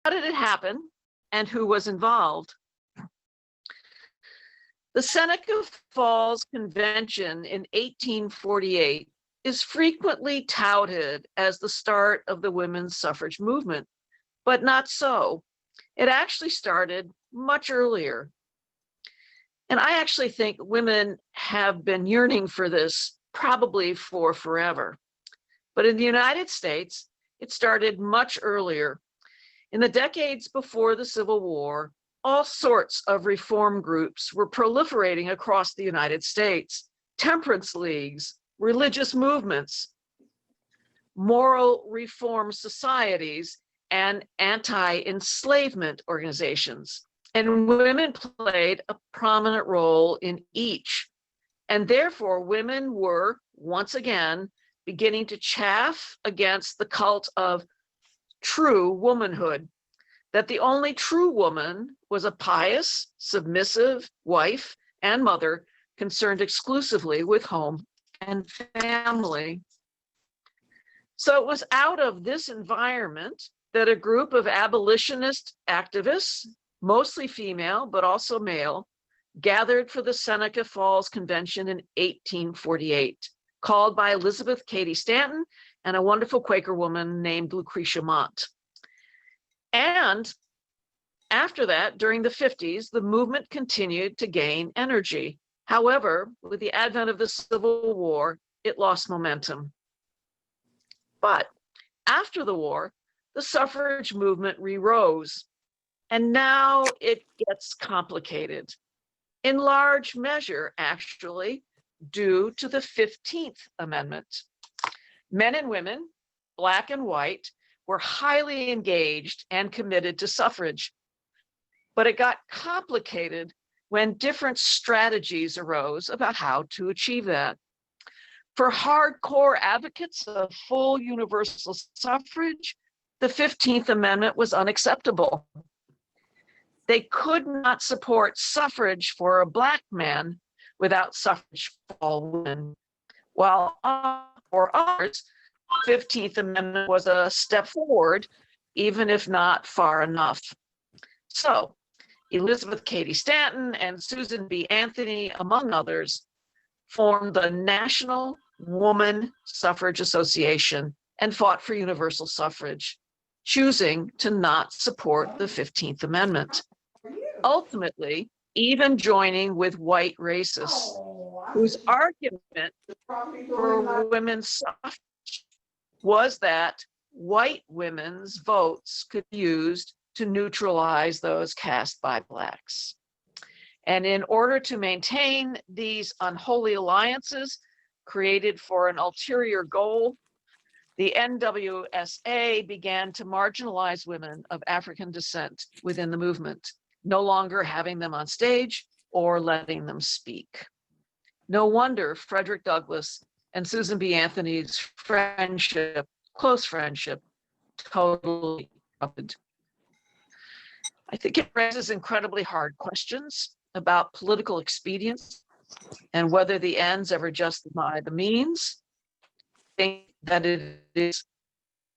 How did it happen and who was involved? The Seneca Falls Convention in 1848 is frequently touted as the start of the women's suffrage movement, but not so. It actually started much earlier. And I actually think women have been yearning for this probably for forever. But in the United States, it started much earlier. In the decades before the Civil War, all sorts of reform groups were proliferating across the United States: temperance leagues, religious movements, moral reform societies, and anti-enslavement organizations. And women played a prominent role in each. And therefore, women were once again beginning to chafe against the cult of true womanhood, that the only true woman was a pious, submissive wife and mother concerned exclusively with home and family. So it was out of this environment that a group of abolitionist activists, mostly female, but also male, gathered for the Seneca Falls Convention in 1848, called by Elizabeth Cady Stanton and a wonderful Quaker woman named Lucretia Mott. And after that, during the 50s, the movement continued to gain energy. However, with the advent of the Civil War, it lost momentum. But after the war, the suffrage movement re-rose, and now it gets complicated, in large measure, actually, due to the 15th Amendment. Men and women, Black and white, were highly engaged and committed to suffrage. But it got complicated when different strategies arose about how to achieve that. For hardcore advocates of full universal suffrage, the 15th Amendment was unacceptable. They could not support suffrage for a Black man without suffrage for all women, while for others, 15th Amendment was a step forward, even if not far enough. So Elizabeth Cady Stanton and Susan B. Anthony, among others, formed the National Woman Suffrage Association and fought for universal suffrage, choosing to not support the 15th Amendment. Ultimately, even joining with white racists, whose argument for women's suffrage was that white women's votes could be used to neutralize those cast by Blacks. And in order to maintain these unholy alliances created for an ulterior goal, the NWSA began to marginalize women of African descent within the movement, no longer having them on stage or letting them speak. No wonder Frederick Douglass and Susan B. Anthony's friendship, close friendship, totally erupted. I think it raises incredibly hard questions about political expedience and whether the ends ever justify the means. I think that it is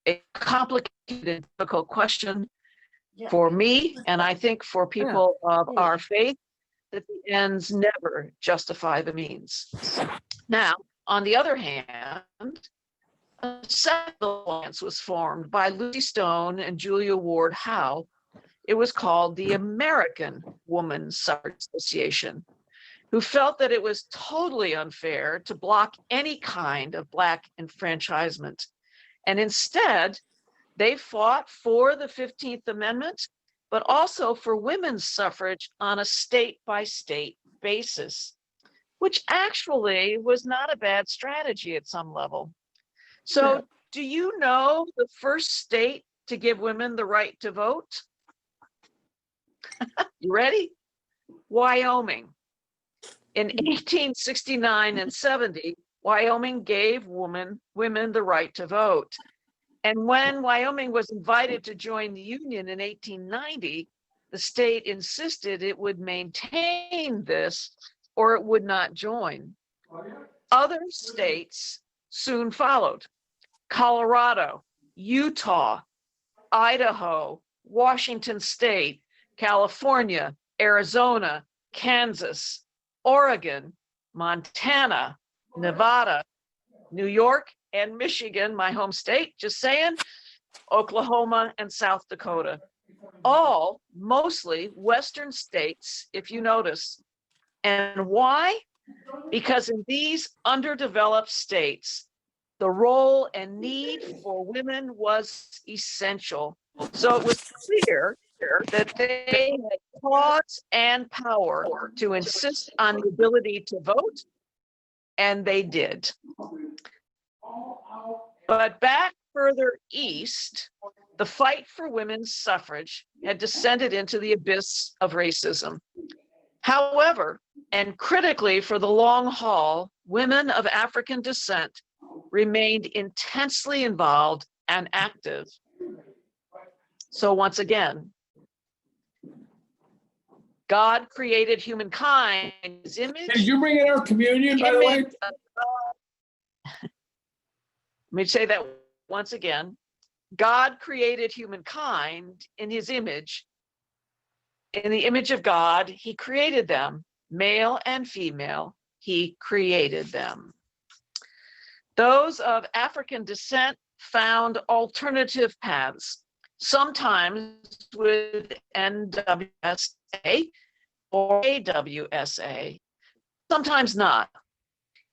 a complicated, difficult question for me, and I think for people of our faith, that the ends never justify the means. Now, on the other hand, a second alliance was formed by Lucy Stone and Julia Ward Howe. It was called the American Woman Suffrage Association, who felt that it was totally unfair to block any kind of Black enfranchisement. And instead, they fought for the 15th Amendment, but also for women's suffrage on a state-by-state basis, which actually was not a bad strategy at some level. So do you know the first state to give women the right to vote? You ready? Wyoming. In 1869 and 70, Wyoming gave women the right to vote. And when Wyoming was invited to join the Union in 1890, the state insisted it would maintain this or it would not join. Other states soon followed: Colorado, Utah, Idaho, Washington State, California, Arizona, Kansas, Oregon, Montana, Nevada, New York, and Michigan, my home state, just saying, Oklahoma, and South Dakota. All mostly Western states, if you notice. And why? Because in these underdeveloped states, the role and need for women was essential. So it was clear that they had cause and power to insist on the ability to vote, and they did. But back further east, the fight for women's suffrage had descended into the abyss of racism. However, and critically for the long haul, women of African descent remained intensely involved and active. So once again, God created humankind in his image. Did you bring in our communion, by the way? Let me say that once again. God created humankind in his image. In the image of God, he created them, male and female, he created them. Those of African descent found alternative paths, sometimes with NWSA or AWSA, sometimes not.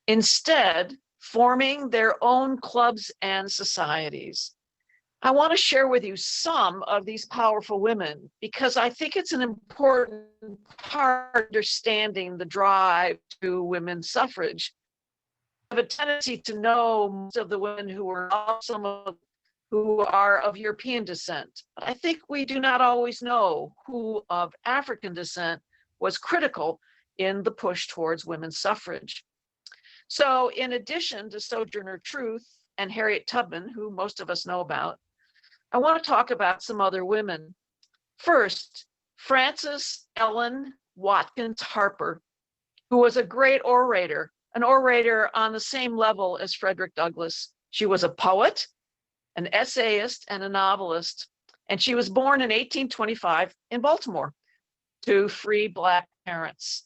Instead, forming their own clubs and societies. I want to share with you some of these powerful women because I think it's an important part of understanding the drive to women's suffrage. I have a tendency to know most of the women who are some of who are of European descent. I think we do not always know who of African descent was critical in the push towards women's suffrage. So in addition to Sojourner Truth and Harriet Tubman, who most of us know about, I want to talk about some other women. First, Frances Ellen Watkins Harper, who was a great orator, an orator on the same level as Frederick Douglass. She was a poet, an essayist, and a novelist, and she was born in 1825 in Baltimore to free Black parents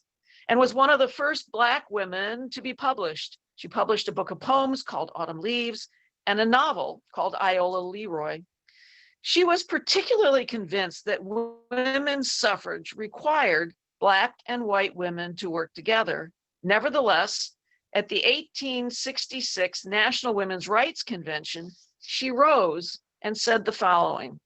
and was one of the first Black women to be published. She published a book of poems called Autumn Leaves and a novel called Iola Leroy. She was particularly convinced that women's suffrage required Black and white women to work together. Nevertheless, at the 1866 National Women's Rights Convention, she rose and said the following: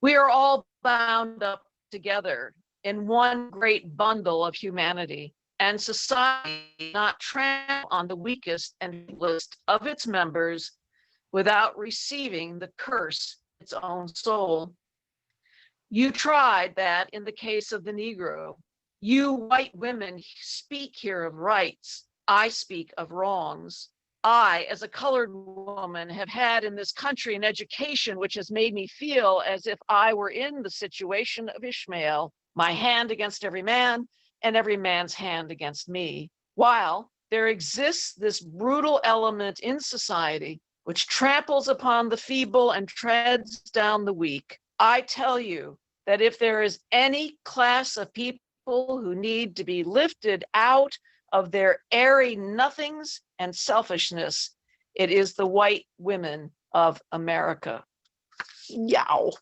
"We are all bound up together in one great bundle of humanity, and society not trample on the weakest and feeblest of its members without receiving the curse of its own soul. You tried that in the case of the Negro. You white women speak here of rights. I speak of wrongs. I, as a colored woman, have had in this country an education which has made me feel as if I were in the situation of Ishmael, my hand against every man and every man's hand against me. While there exists this brutal element in society which tramples upon the feeble and treads down the weak, I tell you that if there is any class of people who need to be lifted out of their airy nothings and selfishness, it is the white women of America." Yow.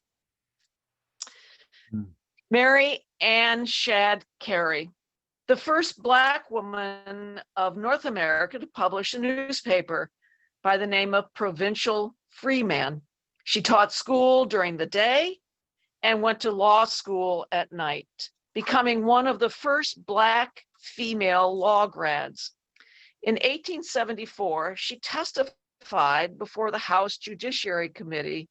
Mary Ann Shadd Cary, the first Black woman of North America to publish a newspaper by the name of Provincial Freeman. She taught school during the day and went to law school at night, becoming one of the first Black female law grads. In 1874, she testified before the House Judiciary Committee,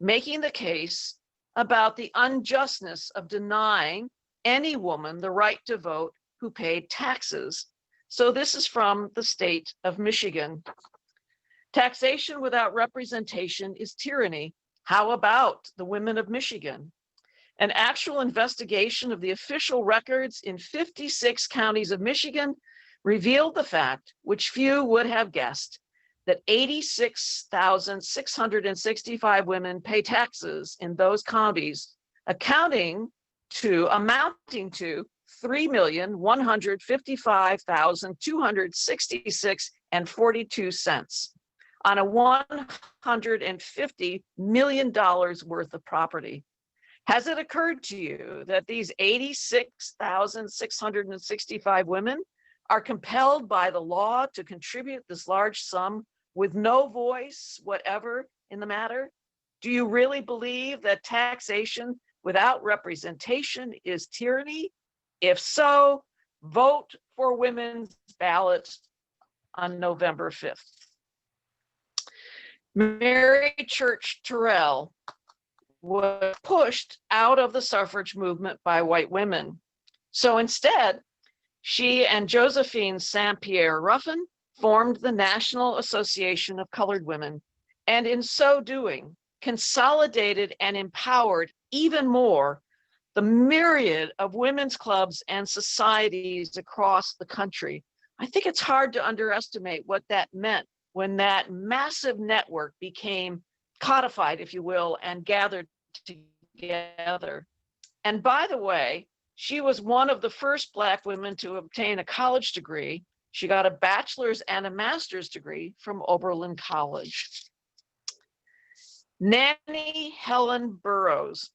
making the case about the unjustness of denying any woman the right to vote who paid taxes. So this is from the state of Michigan. "Taxation without representation is tyranny. How about the women of Michigan? An actual investigation of the official records in 56 counties of Michigan revealed the fact, which few would have guessed, that 86,665 women pay taxes in those counties, amounting to 3,155,266.42 on a $150 million worth of property. Has it occurred to you that these 86,665 women are compelled by the law to contribute this large sum with no voice whatever in the matter? Do you really believe that taxation without representation is tyranny? If so, vote for women's ballot on November 5th. Mary Church Terrell was pushed out of the suffrage movement by white women. So instead, she and Josephine St. Pierre Ruffin formed the National Association of Colored Women, and in so doing, consolidated and empowered even more the myriad of women's clubs and societies across the country. I think it's hard to underestimate what that meant when that massive network became codified, if you will, and gathered together. And by the way, she was one of the first Black women to obtain a college degree. She got a bachelor's and a master's degree from Oberlin College. Nannie Helen Burroughs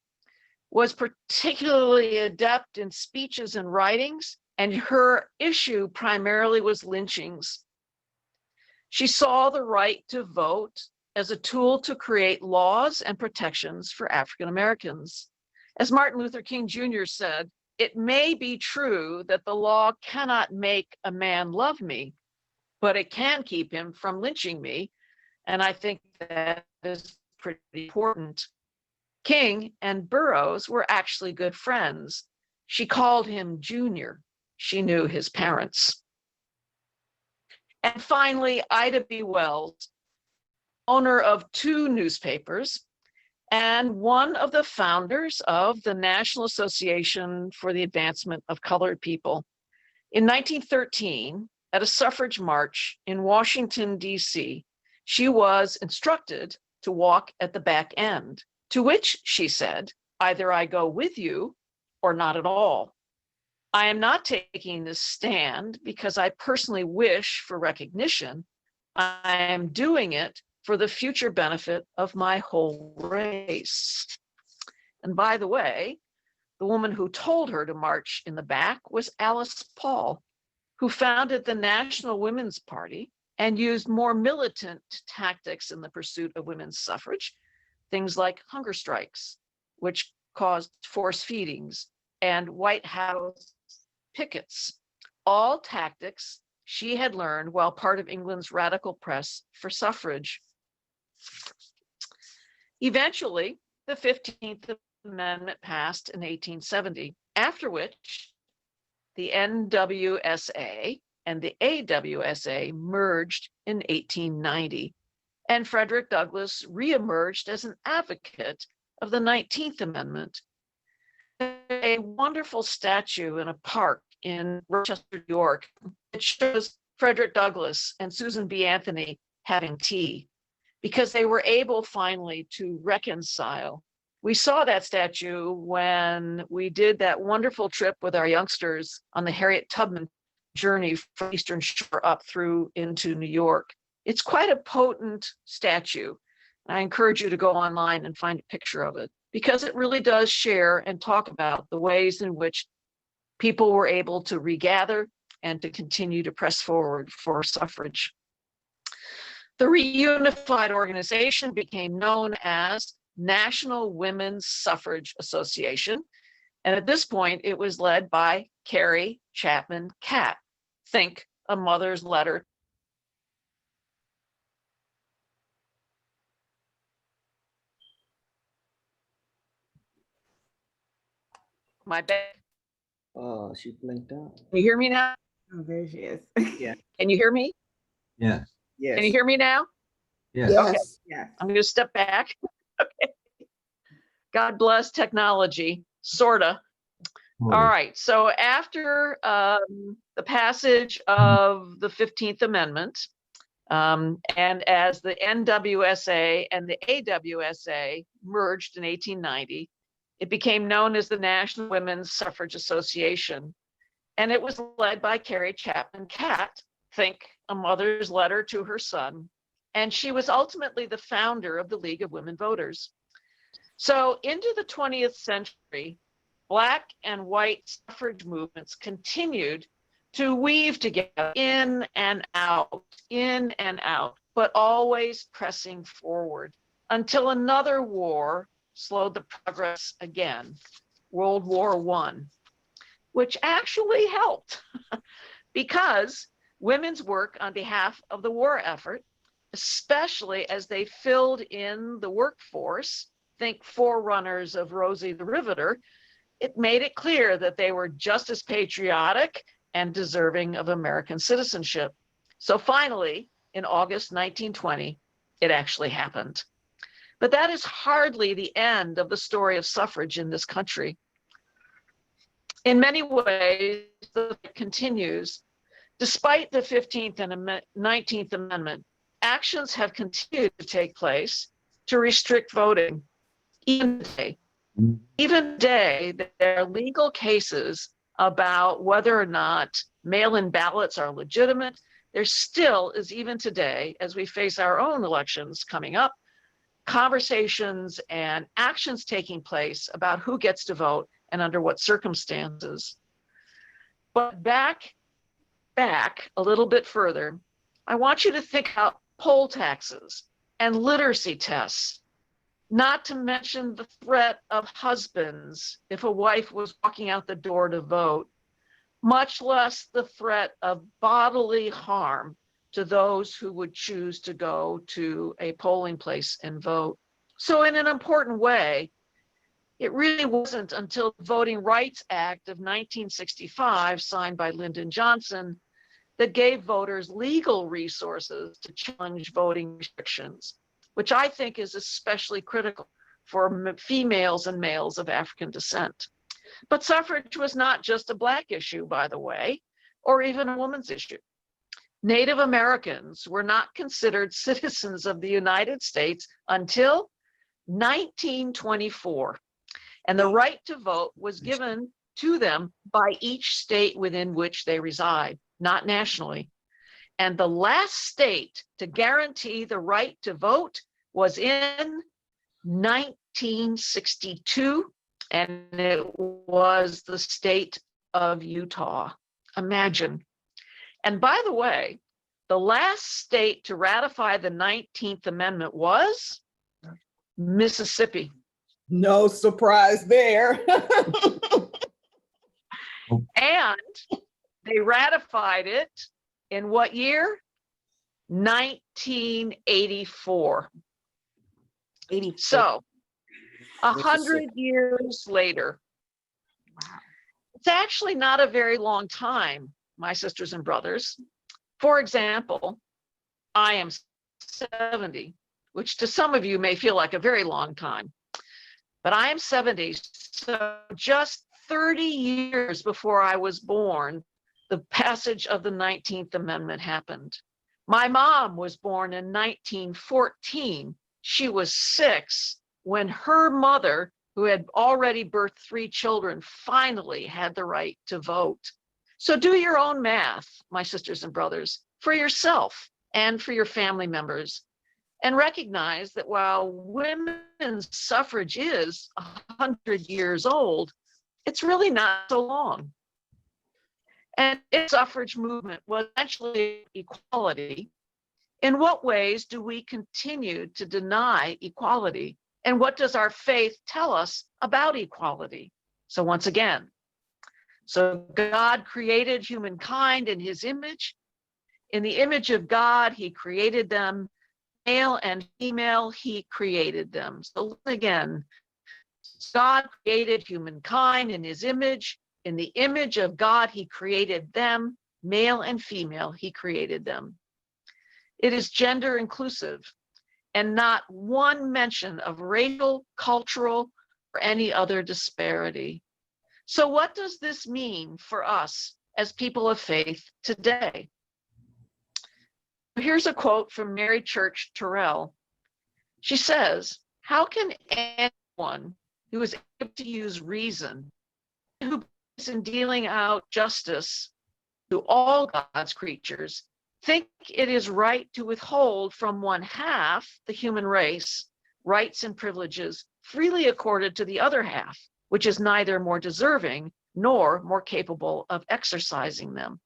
was particularly adept in speeches and writings, and her issue primarily was lynchings. She saw the right to vote as a tool to create laws and protections for African Americans. As Martin Luther King Jr. said, "It may be true that the law cannot make a man love me, but it can keep him from lynching me." And I think that is pretty important. King and Burroughs were actually good friends. She called him Junior. She knew his parents. And finally, Ida B. Wells, owner of 2 newspapers and one of the founders of the National Association for the Advancement of Colored People. In 1913, at a suffrage march in Washington, D.C., she was instructed to walk at the back end, to which she said, "Either I go with you or not at all. I am not taking this stand because I personally wish for recognition. I am doing it for the future benefit of my whole race." And by the way, the woman who told her to march in the back was Alice Paul, who founded the National Women's Party and used more militant tactics in the pursuit of women's suffrage, things like hunger strikes, which caused forced feedings, and White House pickets, all tactics she had learned while part of England's radical press for suffrage. Eventually, the 15th Amendment passed in 1870, after which the NWSA and the AWSA merged in 1890, and Frederick Douglass reemerged as an advocate of the 19th Amendment. A wonderful statue in a park in Rochester, New York, that shows Frederick Douglass and Susan B. Anthony having tea, because they were able finally to reconcile. We saw that statue when we did that wonderful trip with our youngsters on the Harriet Tubman journey from Eastern Shore up through into New York. It's quite a potent statue. I encourage you to go online and find a picture of it, because it really does share and talk about the ways in which people were able to regather and to continue to press forward for suffrage. The reunified organization became known as National Women's Suffrage Association, and at this point it was led by Carrie Chapman Catt. Think A Mother's Letter. My bad. Oh, she blinked out. Can you hear me now? Oh, there she is. Yeah. Can you hear me? Yes. Yes. Can you hear me now? Yes. Yes. Yeah. I'm going to step back. Okay. God bless technology, sorta. All right. So after the passage of the 15th Amendment, And as the NWSA and the AWSA merged in 1890, it became known as the National Women's Suffrage Association. And it was led by Carrie Chapman Catt, think a mother's letter to her son. And she was ultimately the founder of the League of Women Voters. So into the 20th century, Black and white suffrage movements continued to weave together in and out, but always pressing forward until another war slowed the progress again, World War I, which actually helped because women's work on behalf of the war effort, especially as they filled in the workforce, think forerunners of Rosie the Riveter, it made it clear that they were just as patriotic and deserving of American citizenship. So finally, in August 1920, it actually happened. But that is hardly the end of the story of suffrage in this country. In many ways, it continues. Despite the 15th and 19th Amendment, actions have continued to take place to restrict voting. Even today, there are legal cases about whether or not mail-in ballots are legitimate. There still is, even today, as we face our own elections coming up, conversations and actions taking place about who gets to vote and under what circumstances. But back a little bit further, I want you to think about poll taxes and literacy tests, not to mention the threat of husbands if a wife was walking out the door to vote, much less the threat of bodily harm to those who would choose to go to a polling place and vote. So in an important way, it really wasn't until the Voting Rights Act of 1965, signed by Lyndon Johnson, that gave voters legal resources to challenge voting restrictions, which I think is especially critical for females and males of African descent. But suffrage was not just a Black issue, by the way, or even a woman's issue. Native Americans were not considered citizens of the United States until 1924, and the right to vote was given to them by each state within which they reside, not nationally. And the last state to guarantee the right to vote was in 1962, and it was the state of Utah. Imagine. And by the way, the last state to ratify the 19th Amendment was Mississippi. No surprise there. And they ratified it in what year? 1984. So 100 years later. Wow. It's actually not a very long time, my sisters and brothers. For example, I am 70, which to some of you may feel like a very long time, but I am 70, so just 30 years before I was born, the passage of the 19th Amendment happened. My mom was born in 1914. She was 6 when her mother, who had already birthed 3 children, finally had the right to vote. So do your own math, my sisters and brothers, for yourself and for your family members, and recognize that while women's suffrage is 100 years old, it's really not so long. And its suffrage movement was actually equality. In what ways do we continue to deny equality? And what does our faith tell us about equality? So once again, so God created humankind in his image. In the image of God, he created them. Male and female, he created them. So again, God created humankind in his image. In the image of God, he created them. Male and female, he created them. It is gender inclusive, and not one mention of racial, cultural, or any other disparity. So what does this mean for us as people of faith today? here's a quote from Mary Church Terrell. She says, how can anyone who is able to use reason, who is in dealing out justice to all God's creatures, think it is right to withhold from one half the human race rights and privileges freely accorded to the other half, which is neither more deserving nor more capable of exercising them?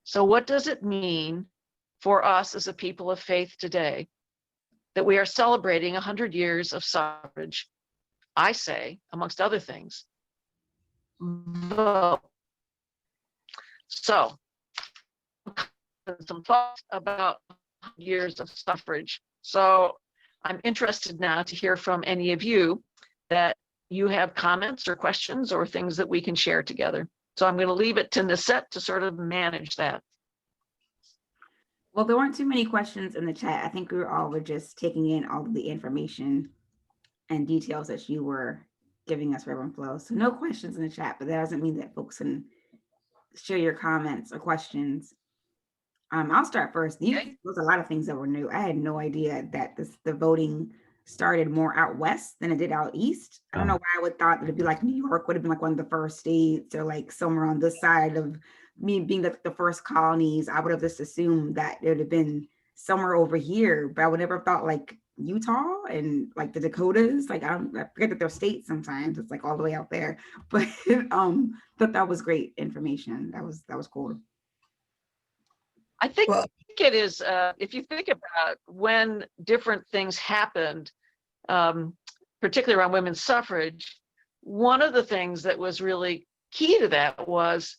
So what does it mean for us as a people of faith today that we are celebrating 100 years of suffrage? I say, amongst other things, vote. So, some thoughts about years of suffrage. So I'm interested now to hear from any of you that you have comments or questions or things that we can share together. So I'm going to leave it to Nisette to sort of manage that. Well, there weren't too many questions in the chat. I think we were just taking in all of the information and details that you were giving us, Rev Flo. So no questions in the chat, but that doesn't mean that folks can share your comments or questions. I'll start first. There's a lot of things that were new. I had no idea that the voting started more out west than it did out east. I don't know why I would thought that it'd be like New York would have been like one of the first states, or like somewhere on this side of me being the first colonies. I would have just assumed that it would have been somewhere over here, but I would never have thought like Utah and like the Dakotas. Like I forget that they're states sometimes. It's like all the way out there. But thought that was great information. That was cool. I think it is, if you think about when different things happened, particularly around women's suffrage, one of the things that was really key to that was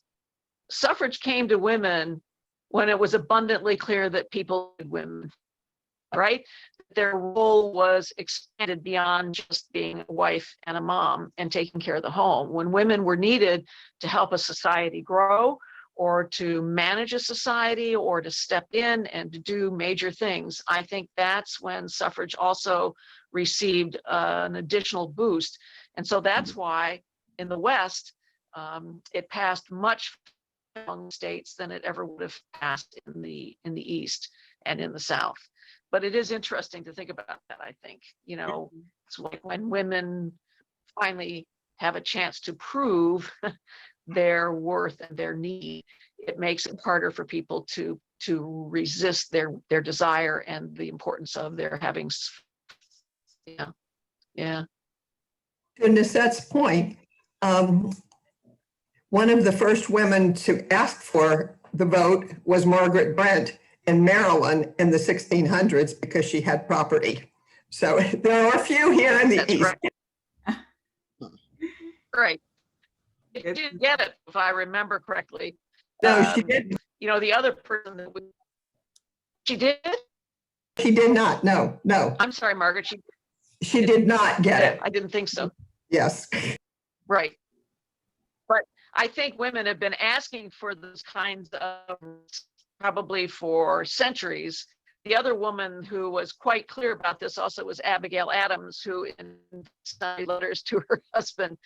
suffrage came to women when it was abundantly clear that people needed women, right? Their role was expanded beyond just being a wife and a mom and taking care of the home. When women were needed to help a society grow, or to manage a society, or to step in and to do major things, I think that's when suffrage also received an additional boost. And so that's why in the West, it passed much among states than it ever would have passed in the East and in the South. But it is interesting to think about that, I think. You know, it's like when women finally have a chance to prove their worth and their need, it makes it harder for people to resist their desire and the importance of their having. Yeah. To Nisette's point, one of the first women to ask for the vote was Margaret Brent in Maryland in the 1600s because she had property. So there are a few here in the That's East. Right. Right. She did get it, if I remember correctly. No, she didn't. You know, the other person that she did? She did not. No. I'm sorry, Margaret. She did not get it. I didn't think so. Yes. Right. But I think women have been asking for those kinds of probably for centuries. The other woman who was quite clear about this also was Abigail Adams, who in letters to her husband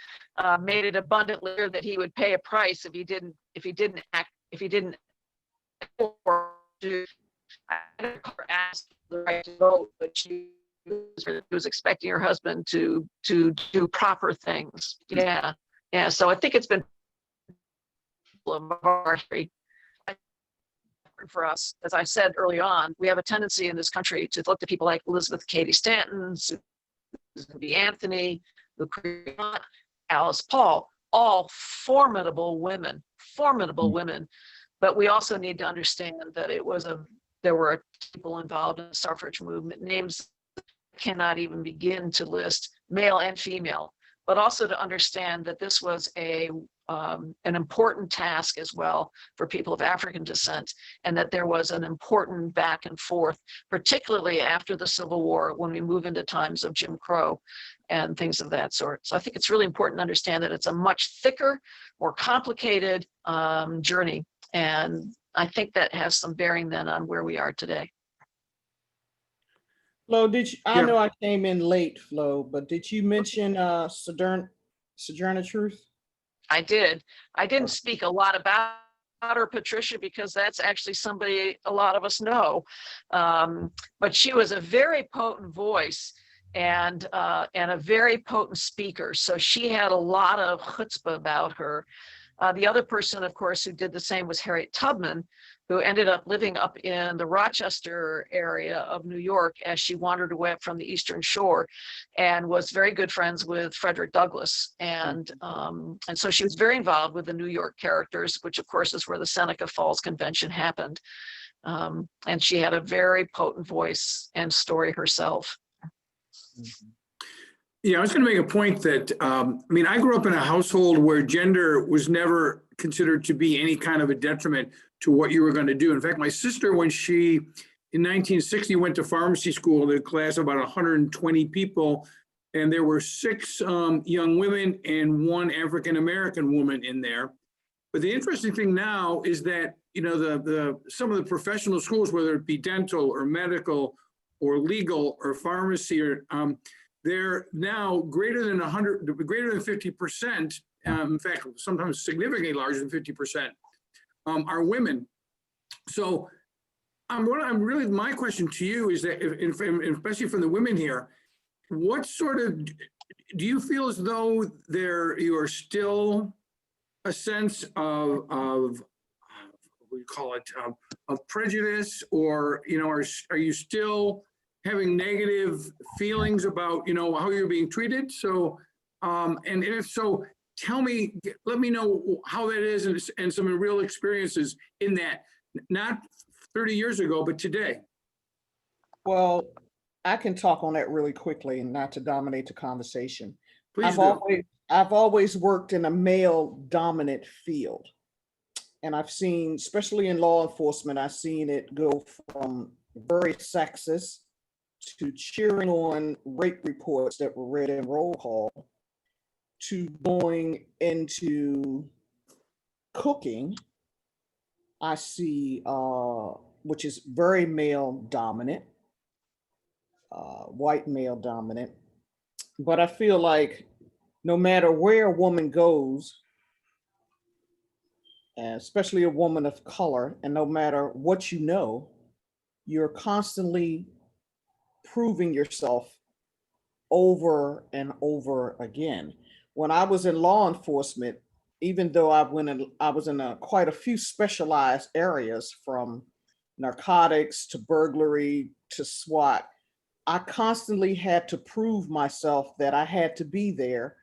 made it abundantly clear that he would pay a price if he didn't ask the right to vote, but she was expecting her husband to do proper things. Yeah. So I think it's been for us, as I said early on, we have a tendency in this country to look to people like Elizabeth Cady Stanton, Susan B. Anthony, Alice Paul, all formidable women. But we also need to understand that there were people involved in the suffrage movement, names cannot even begin to list, male and female, but also to understand that this was an important task as well for people of African descent, and that there was an important back and forth, particularly after the Civil War, when we move into times of Jim Crow and things of that sort. So I think it's really important to understand that it's a much thicker, more complicated journey. And I think that has some bearing then on where we are today. Flo, I know I came in late, Flo, but did you mention Sojourner Truth? I did. I didn't speak a lot about her Patricia because that's actually somebody a lot of us know. But she was a very potent voice and a very potent speaker. So she had a lot of chutzpah about her. The other person, of course, who did the same was Harriet Tubman, who ended up living up in the Rochester area of New York as she wandered away from the Eastern Shore, and was very good friends with Frederick Douglass. And so she was very involved with the New York characters, which of course is where the Seneca Falls Convention happened. And she had a very potent voice and story herself. Yeah, I was going to make a point that, I mean, I grew up in a household where gender was never considered to be any kind of a detriment to what you were going to do. In fact, my sister, when she, in 1960, went to pharmacy school, the class of about 120 people, and there were 6 young women and 1 African-American woman in there. But the interesting thing now is that, you know, some of the professional schools, whether it be dental or medical or legal or pharmacy, or they're now greater than 50%. In fact, sometimes significantly larger than 50% are women. So really, my question to you is that, especially from the women here, what sort of, do you feel as though you are still a sense of what do you call it, of prejudice, or, you know, are you still having negative feelings about, you know, how you're being treated? So, and if so, let me know how that is, and some real experiences in that, not 30 years ago, but today. Well, I can talk on that really quickly and not to dominate the conversation. Please do. I've always worked in a male dominant field. And I've seen, especially in law enforcement, I've seen it go from very sexist to cheering on rape reports that were read in roll call, to going into cooking. I see, which is very male dominant, white male dominant. But I feel like no matter where a woman goes, and especially a woman of color, and no matter what you know, you're constantly proving yourself over and over again. When I was in law enforcement, even though I was in quite a few specialized areas, from narcotics to burglary to SWAT, I constantly had to prove myself that I had to be there,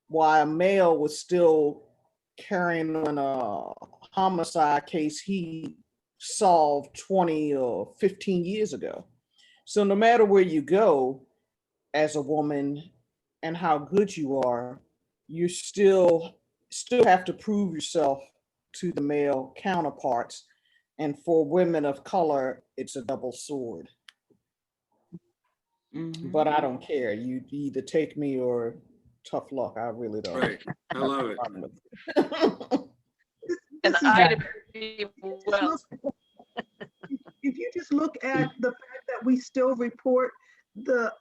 while a male was still carrying on a homicide case he solved 20 or 15 years ago. So no matter where you go as a woman and how good you are, you still have to prove yourself to the male counterparts. And for women of color, it's a double sword. Mhm. But I don't care. You either take me or tough luck. I really don't. Right, I love it. And This is- I agree. Well, If you just look at the fact that we still report the,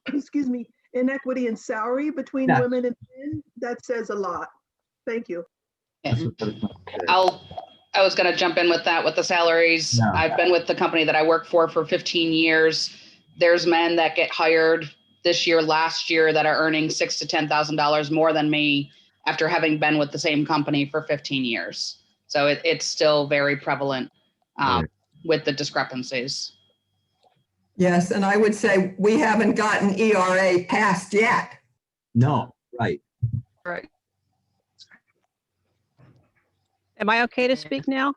excuse me, inequity in salary between Yeah. women and men, that says a lot. Thank you. I was going to jump in with that, with the salaries. Yeah. I've been with the company that I work for 15 years. There's men that get hired this year, last year, that are earning $6,000 to $10,000 more than me after having been with the same company for 15 years. So it's still very prevalent with the discrepancies. Yes, and I would say we haven't gotten ERA passed yet. No, right. right. Am I okay to speak now?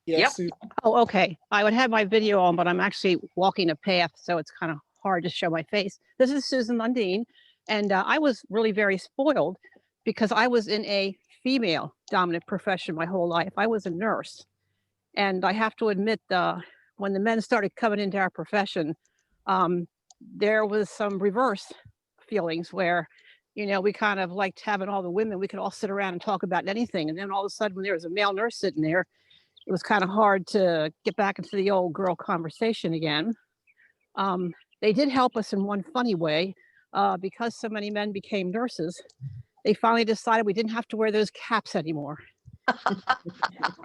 Yes, Yep. Oh, okay. I would have my video on, but I'm actually walking a path, so it's kind of hard to show my face. This is Susan Lundeen, and I was really very spoiled because I was in a female dominant profession my whole life. I was a nurse, and I have to admit, when the men started coming into our profession, there was some reverse feelings where, you know, we kind of liked having all the women. We could all sit around and talk about anything, and then all of a sudden, when there was a male nurse sitting there, it was kind of hard to get back into the old girl conversation again. They did help us in one funny way, because so many men became nurses. They finally decided we didn't have to wear those caps anymore.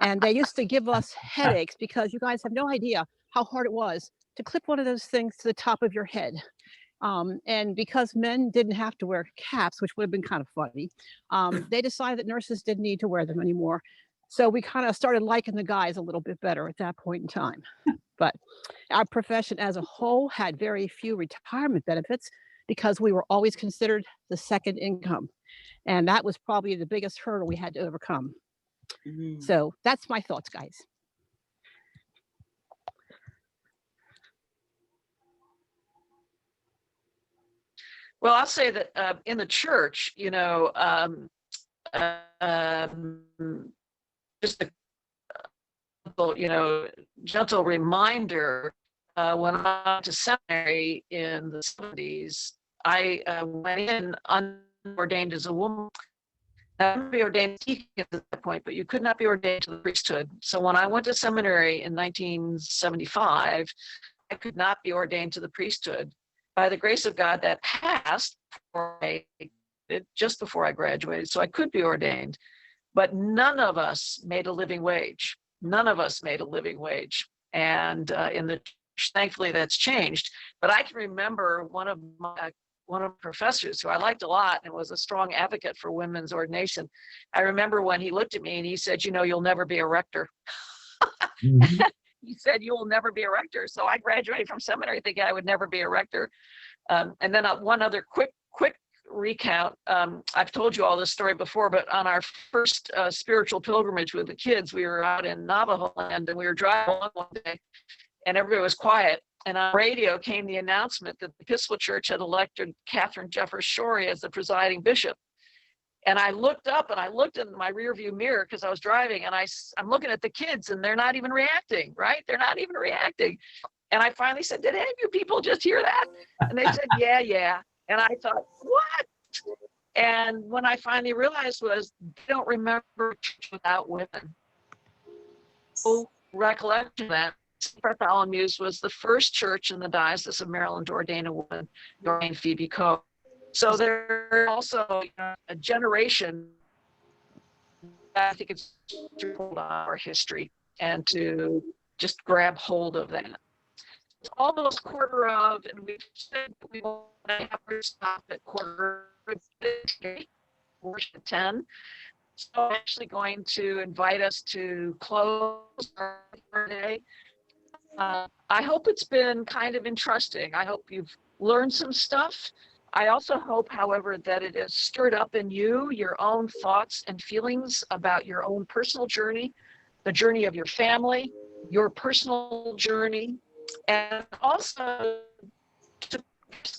And they used to give us headaches because you guys have no idea how hard it was to clip one of those things to the top of your head. And because men didn't have to wear caps, which would have been kind of funny, they decided that nurses didn't need to wear them anymore. So we kind of started liking the guys a little bit better at that point in time. But our profession as a whole had very few retirement benefits because we were always considered the second income. And that was probably the biggest hurdle we had to overcome. So that's my thoughts, guys. Well, I'll say that in the church, you know, just a gentle reminder, when I went to seminary in the 70s, I went in unordained as a woman. I could be ordained deacon at that point, but you could not be ordained to the priesthood. So when I went to seminary in 1975, I could not be ordained to the priesthood. By the grace of God, that passed just before I graduated, so I could be ordained. But none of us made a living wage. None of us made a living wage. And in the church, thankfully, that's changed. But I can remember one of the professors who I liked a lot and was a strong advocate for women's ordination. I remember when he looked at me and he said, "You know, you'll never be a rector." He said, "You will never be a rector." So I graduated from seminary thinking I would never be a rector. And then one other quick recount. I've told you all this story before, but on our first spiritual pilgrimage with the kids, we were out in Navajo land and we were driving along one day and everybody was quiet. And on radio came the announcement that the Episcopal Church had elected Catherine Jeffers Shorey as the presiding bishop. And I looked up and I looked in my rearview mirror because I was driving and I'm looking at the kids and they're not even reacting, right? They're not even reacting. And I finally said, "Did any of you people just hear that?" And they said, yeah. And I thought, what? And when I finally realized was, they don't remember church without women. No recollection of that. St. Bartholomew's was the first church in the Diocese of Maryland to ordain a woman, ordained Phoebe Coe. So there's also a generation, I think it's to hold on our history and to just grab hold of that. It's almost quarter of, and we've said we want to have to stop at quarter of 10. So I'm actually going to invite us to close our day. I hope it's been kind of interesting. I hope you've learned some stuff. I also hope, however, that it has stirred up in you your own thoughts and feelings about your own personal journey, the journey of your family, your personal journey, and also to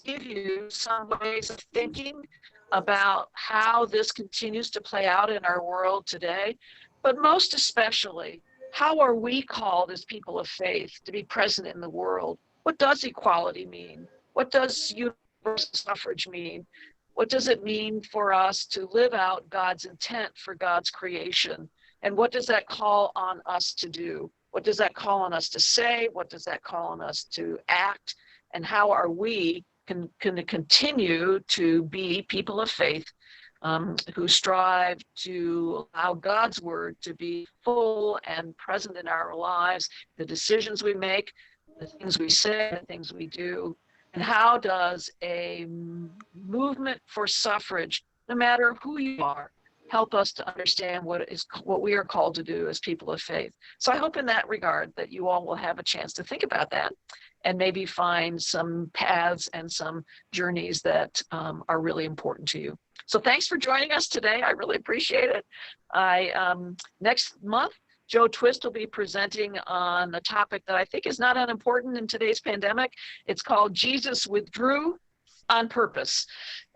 give you some ways of thinking about how this continues to play out in our world today, but most especially, how are we called as people of faith to be present in the world? What does equality mean? What does universal suffrage mean? What does it mean for us to live out God's intent for God's creation? And what does that call on us to do? What does that call on us to say? What does that call on us to act? And how are we can continue to be people of faith who strive to allow God's word to be full and present in our lives, the decisions we make, the things we say, the things we do? And how does a movement for suffrage, no matter who you are, help us to understand what we are called to do as people of faith? So I hope in that regard that you all will have a chance to think about that and maybe find some paths and some journeys that are really important to you. So thanks for joining us today. I really appreciate it. Next month, Joe Twist will be presenting on a topic that I think is not unimportant in today's pandemic. It's called Jesus Withdrew on Purpose.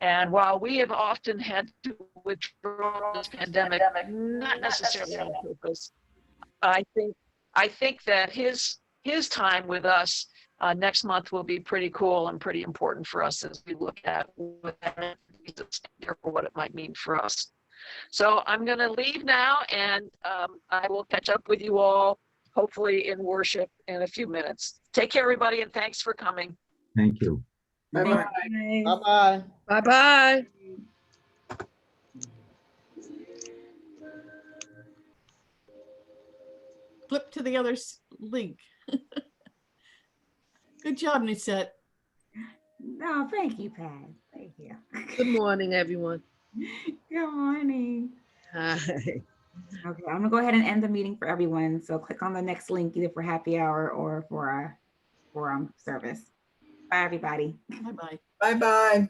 And while we have often had to withdraw this pandemic, not necessarily on purpose, I think that his time with us next month will be pretty cool and pretty important for us as we look at what it might mean for us. So I'm going to leave now, and I will catch up with you all, hopefully in worship in a few minutes. Take care, everybody, and thanks for coming. Thank you. Bye-bye. Bye-bye. Bye-bye. flip to the other link. Good job, Nisette. No, thank you, Pat. Thank you. Good morning, everyone. Good morning. Hi. Okay, I'm gonna go ahead and end the meeting for everyone. So click on the next link either for happy hour or for service. Bye, everybody. Bye-bye. Bye-bye.